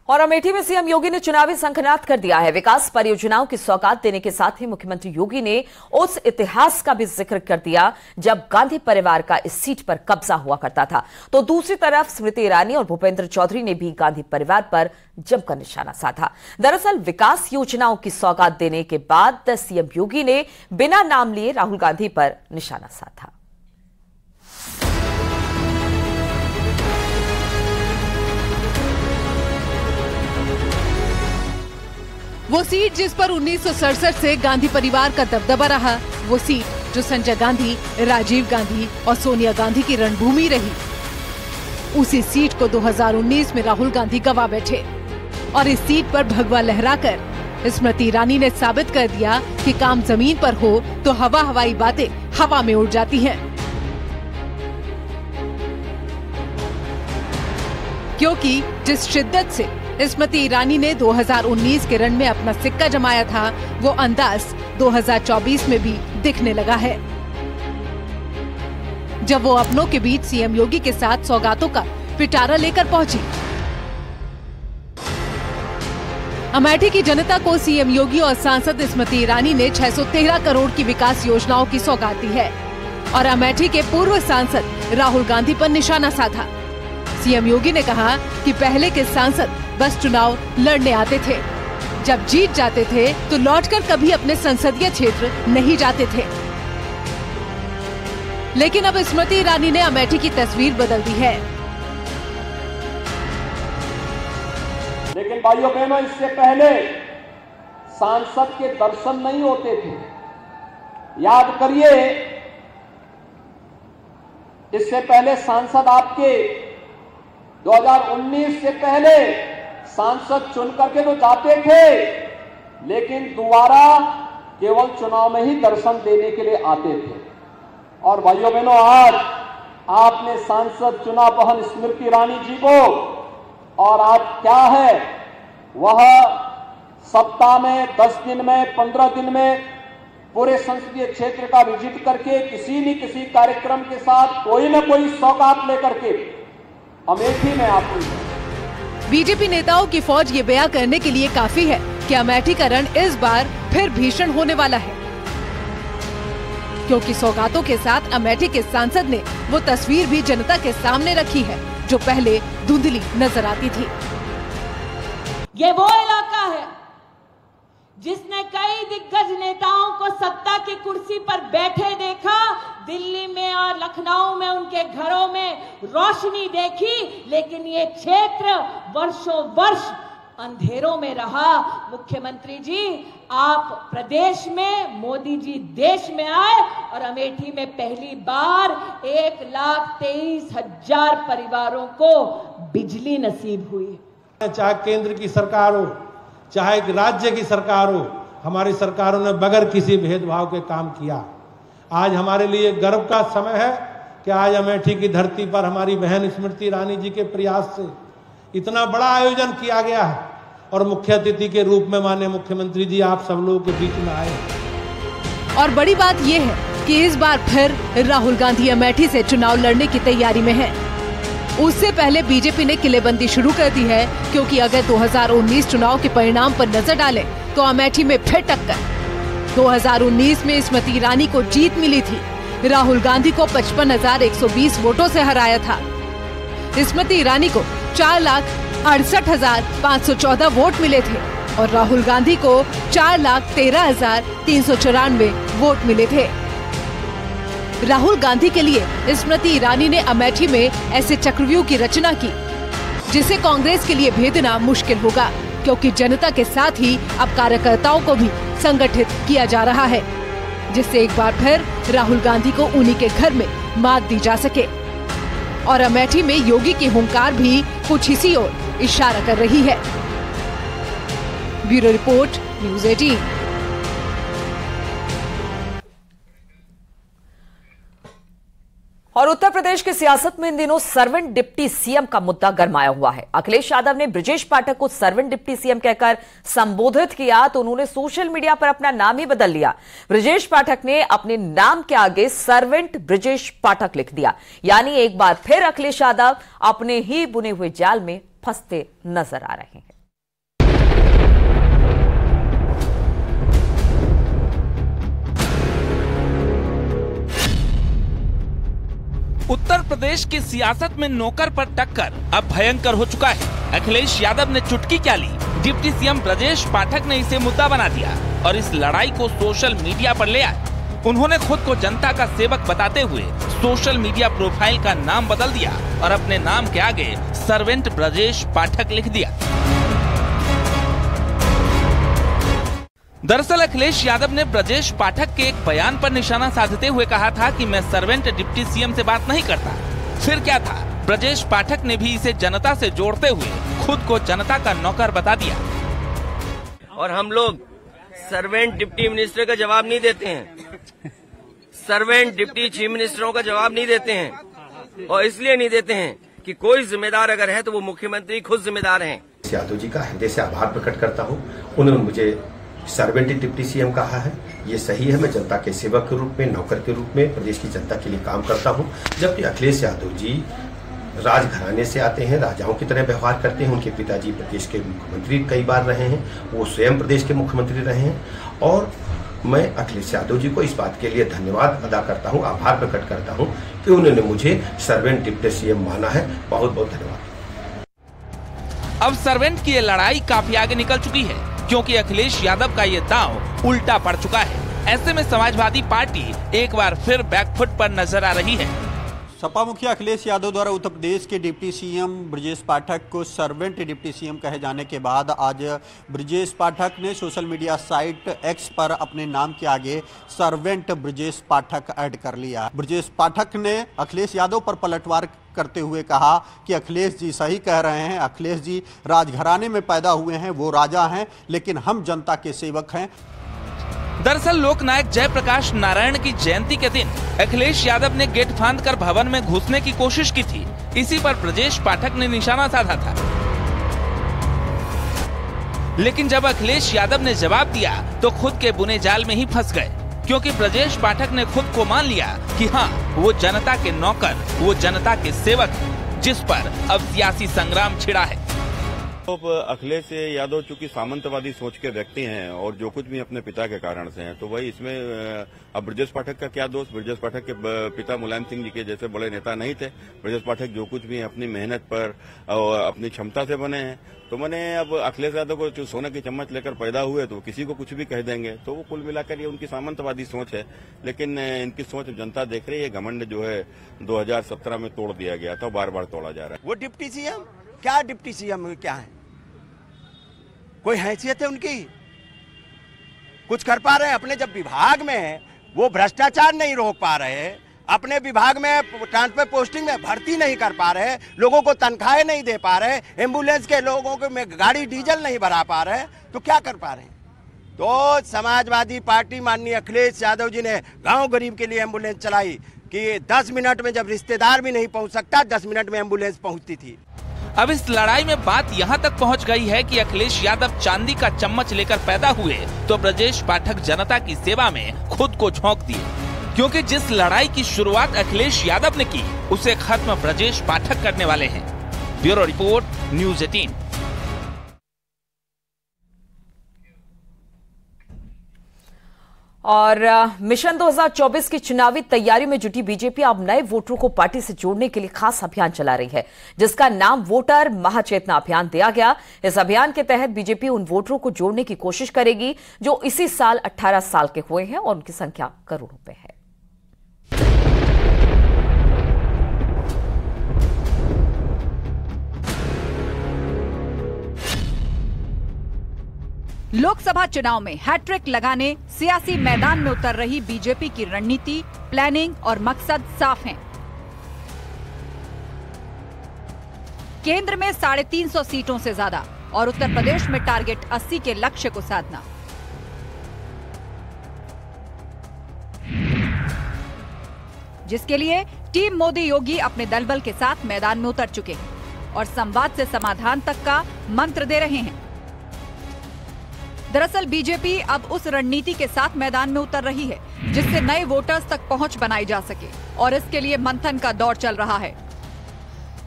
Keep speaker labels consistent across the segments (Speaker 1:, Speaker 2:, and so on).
Speaker 1: और अमेठी में सीएम योगी ने चुनावी शंखनाद कर दिया है। विकास परियोजनाओं की सौगात देने के साथ ही मुख्यमंत्री योगी ने उस इतिहास का भी जिक्र कर दिया जब गांधी परिवार का इस सीट पर कब्जा हुआ करता था। तो दूसरी तरफ स्मृति ईरानी और भूपेंद्र चौधरी ने भी गांधी परिवार पर जमकर निशाना साधा। दरअसल विकास योजनाओं की सौगात देने के बाद सीएम योगी ने बिना नाम लिए राहुल गांधी पर निशाना साधा।
Speaker 2: वो सीट जिस पर 1967 से गांधी परिवार का दबदबा रहा, वो सीट जो संजय गांधी, राजीव गांधी और सोनिया गांधी की रणभूमि रही, उसी सीट को 2019 में राहुल गांधी गंवा बैठे। और इस सीट पर भगवा लहराकर स्मृति ईरानी ने साबित कर दिया कि काम जमीन पर हो तो हवाई बातें हवा में उड़ जाती हैं। क्योंकि जिस शिद्दत से स्मृति ईरानी ने 2019 के रण में अपना सिक्का जमाया था, वो अंदाज 2024 में भी दिखने लगा है। जब वो अपनों के बीच सीएम योगी के साथ सौगातों का पिटारा लेकर पहुंची। अमेठी की जनता को सीएम योगी और सांसद स्मृति ईरानी ने 613 करोड़ की विकास योजनाओं की सौगात दी है और अमेठी के पूर्व सांसद राहुल गांधी पर निशाना साधा। सीएम योगी ने कहा कि पहले के सांसद बस चुनाव लड़ने आते थे, जब जीत जाते थे तो लौटकर कभी अपने संसदीय क्षेत्र नहीं जाते थे। लेकिन अब स्मृति ईरानी ने अमेठी की तस्वीर बदल दी है।
Speaker 3: लेकिन भाइयों बहनों, इससे पहले सांसद के दर्शन नहीं होते थे। याद करिए, इससे पहले सांसद आपके 2019 से पहले सांसद चुन करके तो जाते थे, लेकिन दोबारा केवल चुनाव में ही दर्शन देने के लिए आते थे। और भाइयों बहनों, आज आपने सांसद चुना बहन स्मृति ईरानी जी को, और आज क्या है, वह सप्ताह में 10 दिन में 15 दिन में पूरे संसदीय क्षेत्र का विजिट करके किसी न किसी कार्यक्रम के साथ कोई न कोई सौगात लेकर के अमेठी में आती है।
Speaker 2: बीजेपी नेताओं की फौज ये बयां करने के लिए काफी है कि अमेठी का रण इस बार फिर भीषण होने वाला है, क्योंकि सौगातों के साथ अमेठी के सांसद ने वो तस्वीर भी जनता के सामने रखी है जो पहले धुंधली नजर आती थी।
Speaker 4: ये वो इलाका है जिसने कई दिग्गज नेताओं को सत्ता की कुर्सी पर बैठे देखा, दिल्ली में और लखनऊ में उनके घरों में रोशनी देखी, लेकिन ये क्षेत्र वर्षों वर्ष अंधेरों में रहा। मुख्यमंत्री जी, आप प्रदेश में, मोदी जी देश में आए और अमेठी में पहली बार 1,23,000 परिवारों को बिजली नसीब हुई।
Speaker 5: चाहे केंद्र की सरकार हो, चाहे राज्य की सरकार हो, हमारी सरकारों ने बगैर किसी भेदभाव के काम किया। आज हमारे लिए गर्व का समय है कि आज अमेठी की धरती पर हमारी बहन स्मृति ईरानी जी के प्रयास से इतना बड़ा आयोजन किया गया है और मुख्य अतिथि के रूप में माननीय मुख्यमंत्री जी आप सब लोगों के बीच में आए।
Speaker 2: और बड़ी बात यह है कि इस बार फिर राहुल गांधी अमेठी से चुनाव लड़ने की तैयारी में है। उससे पहले बीजेपी ने किलेबंदी शुरू कर दी है, क्योंकि अगर 2019 चुनाव के परिणाम पर नजर डालें तो अमेठी में फिर टक्कर। 2019 में स्मृति ईरानी को जीत मिली थी, राहुल गांधी को 55,120 वोटों से हराया था। स्मृति ईरानी को 4,68,514 वोट मिले थे और राहुल गांधी को 4,13,394 वोट मिले थे। राहुल गांधी के लिए स्मृति ईरानी ने अमेठी में ऐसे चक्रव्यूह की रचना की जिसे कांग्रेस के लिए भेदना मुश्किल होगा, क्योंकि जनता के साथ ही अब कार्यकर्ताओं को भी संगठित किया जा रहा है, जिससे एक बार फिर राहुल गांधी को उन्हीं के घर में मात दी जा सके। और अमेठी में योगी की हुंकार भी कुछ इसी ओर इशारा कर रही है। Bureau report, news 18।
Speaker 1: और उत्तर प्रदेश की सियासत में इन दिनों सर्वेंट डिप्टी सीएम का मुद्दा गरमाया हुआ है। अखिलेश यादव ने ब्रजेश पाठक को सर्वेंट डिप्टी सीएम कहकर संबोधित किया तो उन्होंने सोशल मीडिया पर अपना नाम ही बदल लिया। ब्रजेश पाठक ने अपने नाम के आगे सर्वेंट ब्रजेश पाठक लिख दिया। यानी एक बार फिर अखिलेश यादव अपने ही बुने हुए जाल में फंसते नजर आ रहे हैं।
Speaker 6: उत्तर प्रदेश की सियासत में नौकर पर टक्कर अब भयंकर हो चुका है। अखिलेश यादव ने चुटकी क्या ली, डिप्टी सीएम ब्रजेश पाठक ने इसे मुद्दा बना दिया और इस लड़ाई को सोशल मीडिया पर ले आए। उन्होंने खुद को जनता का सेवक बताते हुए सोशल मीडिया प्रोफाइल का नाम बदल दिया और अपने नाम के आगे सर्वेंट ब्रजेश पाठक लिख दिया। दरअसल अखिलेश यादव ने ब्रजेश पाठक के एक बयान पर निशाना साधते हुए कहा था कि मैं सर्वेंट डिप्टी सीएम से बात नहीं करता। फिर क्या था, ब्रजेश पाठक ने भी इसे जनता से जोड़ते हुए खुद को जनता का नौकर बता दिया।
Speaker 7: और हम लोग सर्वेंट डिप्टी मिनिस्टर का जवाब नहीं देते हैं, सर्वेंट डिप्टी चीफ मिनिस्टरों का जवाब नहीं देते हैं, और इसलिए नहीं देते हैं कि कोई जिम्मेदार अगर है तो वो मुख्यमंत्री खुद जिम्मेदार हैं।
Speaker 8: यादव जी का हृदय से आभार प्रकट करता हूँ। उन्होंने मुझे सर्वेंट डिप्टी सीएम कहा है, ये सही है। मैं जनता के सेवक के रूप में, नौकर के रूप में प्रदेश की जनता के लिए काम करता हूँ। जबकि अखिलेश यादव जी राजघराने से आते हैं, राजाओं की तरह व्यवहार करते हैं। उनके पिताजी प्रदेश के मुख्यमंत्री कई बार रहे हैं, वो स्वयं प्रदेश के मुख्यमंत्री रहे हैं। और मैं अखिलेश यादव जी को इस बात के लिए धन्यवाद अदा करता हूं, आभार प्रकट करता हूं कि उन्होंने मुझे सर्वेंट डिप्टी सीएम माना है। बहुत बहुत धन्यवाद।
Speaker 6: अब सर्वेंट की ये लड़ाई काफी आगे निकल चुकी है, क्योंकि अखिलेश यादव का ये दांव उल्टा पड़ चुका है। ऐसे में समाजवादी पार्टी एक बार फिर बैकफुट पर नजर आ रही है।
Speaker 9: सपा मुखिया अखिलेश यादव द्वारा उत्तर प्रदेश के डिप्टी सीएम ब्रजेश पाठक को सर्वेंट डिप्टी सीएम कहे जाने के बाद आज ब्रजेश पाठक ने सोशल मीडिया साइट एक्स पर अपने नाम के आगे सर्वेंट ब्रजेश पाठक ऐड कर लिया। ब्रजेश पाठक ने अखिलेश यादव पर पलटवार करते हुए कहा कि अखिलेश जी सही कह रहे हैं, अखिलेश जी राजघराने में पैदा हुए हैं, वो राजा हैं, लेकिन हम जनता के सेवक हैं।
Speaker 6: दरअसल लोकनायक जयप्रकाश नारायण की जयंती के दिन अखिलेश यादव ने गेट फांद कर भवन में घुसने की कोशिश की थी। इसी पर ब्रजेश पाठक ने निशाना साधा था, लेकिन जब अखिलेश यादव ने जवाब दिया तो खुद के बुने जाल में ही फंस गए, क्योंकि ब्रजेश पाठक ने खुद को मान लिया कि हाँ, वो जनता के नौकर, वो जनता के सेवक, जिस पर अब सियासी संग्राम छिड़ा है।
Speaker 10: तो अखिलेश यादव चूंकि सामंतवादी सोच के व्यक्ति हैं और जो कुछ भी अपने पिता के कारण से हैं, तो वही इसमें अब ब्रजेश पाठक का क्या दोष। ब्रजेश पाठक के पिता मुलायम सिंह जी के जैसे बड़े नेता नहीं थे। ब्रजेश पाठक जो कुछ भी अपनी मेहनत पर और अपनी क्षमता से बने हैं। तो मैंने अब अखिलेश यादव को जो सोने की चम्मच लेकर पैदा हुए तो किसी को कुछ भी कह देंगे, तो वो कुल मिलाकर ये उनकी सामंतवादी सोच है। लेकिन इनकी सोच जनता देख रही है। घमंड जो है 2017 में तोड़ दिया गया था, बार बार तोड़ा जा रहा है।
Speaker 11: वो डिप्टी सीएम क्या, डिप्टी सीएम क्या है? कोई हैसियत है उनकी? कुछ कर पा रहे हैं अपने जब विभाग में है, वो भ्रष्टाचार नहीं रोक पा रहे, अपने विभाग में ट्रांसफर पोस्टिंग में भर्ती नहीं कर पा रहे, लोगों को तनख्वाहें नहीं दे पा रहे, एम्बुलेंस के लोगों को में गाड़ी डीजल नहीं भरा पा रहे, तो क्या कर पा रहे हैं? तो समाजवादी पार्टी माननीय अखिलेश यादव जी ने गांव गरीब के लिए एम्बुलेंस चलाई कि 10 मिनट में, जब रिश्तेदार भी नहीं पहुंच सकता, 10 मिनट में एम्बुलेंस पहुंचती थी।
Speaker 6: अब इस लड़ाई में बात यहाँ तक पहुँच गई है कि अखिलेश यादव चांदी का चम्मच लेकर पैदा हुए तो ब्रजेश पाठक जनता की सेवा में खुद को झोंक दिए, क्योंकि जिस लड़ाई की शुरुआत अखिलेश यादव ने की उसे खत्म ब्रजेश पाठक करने वाले हैं। Bureau report, news 18।
Speaker 1: और मिशन 2024 की चुनावी तैयारी में जुटी बीजेपी अब नए वोटरों को पार्टी से जोड़ने के लिए खास अभियान चला रही है, जिसका नाम वोटर महाचेतना अभियान दिया गया। इस अभियान के तहत बीजेपी उन वोटरों को जोड़ने की कोशिश करेगी जो इसी साल 18 साल के हुए हैं और उनकी संख्या करोड़ों पे है।
Speaker 2: लोकसभा चुनाव में हैट्रिक लगाने सियासी मैदान में उतर रही बीजेपी की रणनीति, प्लानिंग और मकसद साफ हैं। केंद्र में 350 सीटों से ज्यादा और उत्तर प्रदेश में टारगेट 80 के लक्ष्य को साधना। जिसके लिए टीम मोदी योगी अपने दलबल के साथ मैदान में उतर चुके हैं और संवाद से समाधान तक का मंत्र दे रहे हैं। दरअसल बीजेपी अब उस रणनीति के साथ मैदान में उतर रही है जिससे नए वोटर्स तक पहुंच बनाई जा सके, और इसके लिए मंथन का दौर चल रहा है।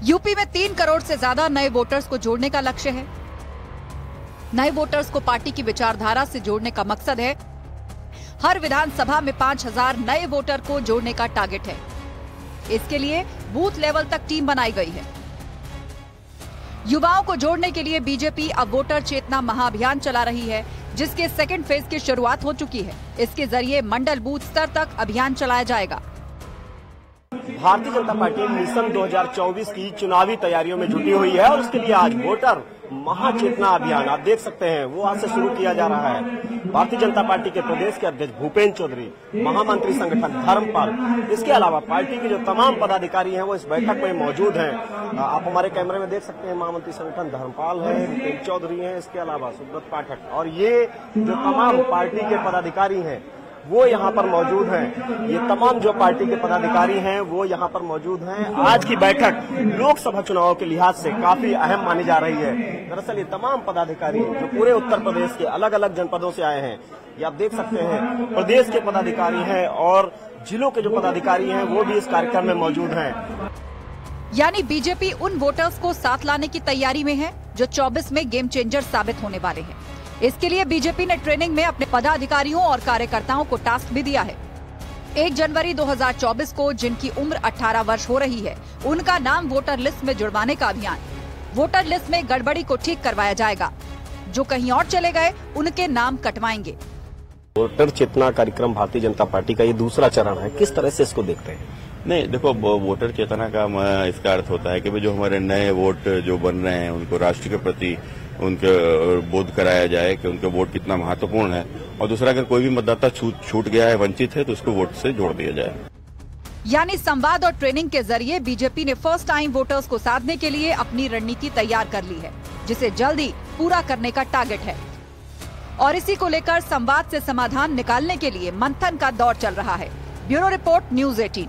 Speaker 2: यूपी में 3 करोड़ से ज्यादा नए वोटर्स को जोड़ने का लक्ष्य है। नए वोटर्स को पार्टी की विचारधारा से जोड़ने का मकसद है। हर विधानसभा में 5000 नए वोटर को जोड़ने का टारगेट है। इसके लिए बूथ लेवल तक टीम बनाई गई है। युवाओं को जोड़ने के लिए बीजेपी अब वोटर चेतना महाअभियान चला रही है, जिसके सेकंड फेज की शुरुआत हो चुकी है। इसके जरिए मंडल बूथ स्तर तक अभियान चलाया जाएगा।
Speaker 12: भारतीय जनता पार्टी मिशन 2024 की चुनावी तैयारियों में जुटी हुई है और उसके लिए आज वोटर महाचेतना अभियान आप देख सकते हैं वो आज से शुरू किया जा रहा है। भारतीय जनता पार्टी के प्रदेश के अध्यक्ष भूपेंद्र चौधरी, महामंत्री संगठन धर्मपाल, इसके अलावा पार्टी के जो तमाम पदाधिकारी हैं वो इस बैठक में मौजूद हैं। आप हमारे कैमरे में देख सकते हैं महामंत्री संगठन धर्मपाल है, भूपेंद्र चौधरी है, इसके अलावा सुब्रत पाठक और ये जो तमाम पार्टी के पदाधिकारी हैं वो यहाँ पर मौजूद हैं। ये तमाम जो पार्टी के पदाधिकारी हैं वो यहाँ पर मौजूद हैं। आज की बैठक लोकसभा चुनाव के लिहाज से काफी अहम मानी जा रही है। दरअसल ये तमाम पदाधिकारी जो पूरे उत्तर प्रदेश के अलग अलग जनपदों से आए हैं, ये आप देख सकते हैं प्रदेश के पदाधिकारी हैं और जिलों के जो पदाधिकारी हैं वो भी इस कार्यक्रम में मौजूद हैं।
Speaker 2: यानी बीजेपी उन वोटर्स को साथ लाने की तैयारी में है जो 24 में गेम चेंजर साबित होने वाले हैं। इसके लिए बीजेपी ने ट्रेनिंग में अपने पदाधिकारियों और कार्यकर्ताओं को टास्क भी दिया है। 1 जनवरी 2024 को जिनकी उम्र 18 वर्ष हो रही है, उनका नाम वोटर लिस्ट में जुड़वाने का अभियान। वोटर लिस्ट में गड़बड़ी को ठीक करवाया जाएगा। जो कहीं और चले गए उनके नाम कटवाएंगे।
Speaker 12: वोटर चेतना कार्यक्रम भारतीय जनता पार्टी का ये दूसरा चरण है, किस तरह से इसको देखते हैं?
Speaker 10: नहीं, देखो, वोटर चेतना का इसका अर्थ होता है कि जो हमारे नए वोट जो बन रहे हैं उनको राष्ट्र के प्रति उनके बोध कराया जाए कि उनका वोट कितना महत्वपूर्ण है, और दूसरा अगर कोई भी मतदाता छूट गया है, वंचित है, तो उसको वोट से जोड़ दिया जाए।
Speaker 2: यानी संवाद और ट्रेनिंग के जरिए बीजेपी ने फर्स्ट टाइम वोटर्स को साधने के लिए अपनी रणनीति तैयार कर ली है, जिसे जल्दी पूरा करने का टारगेट है। और इसी को लेकर संवाद से समाधान निकालने के लिए मंथन का दौर चल रहा है। Bureau report, news 18।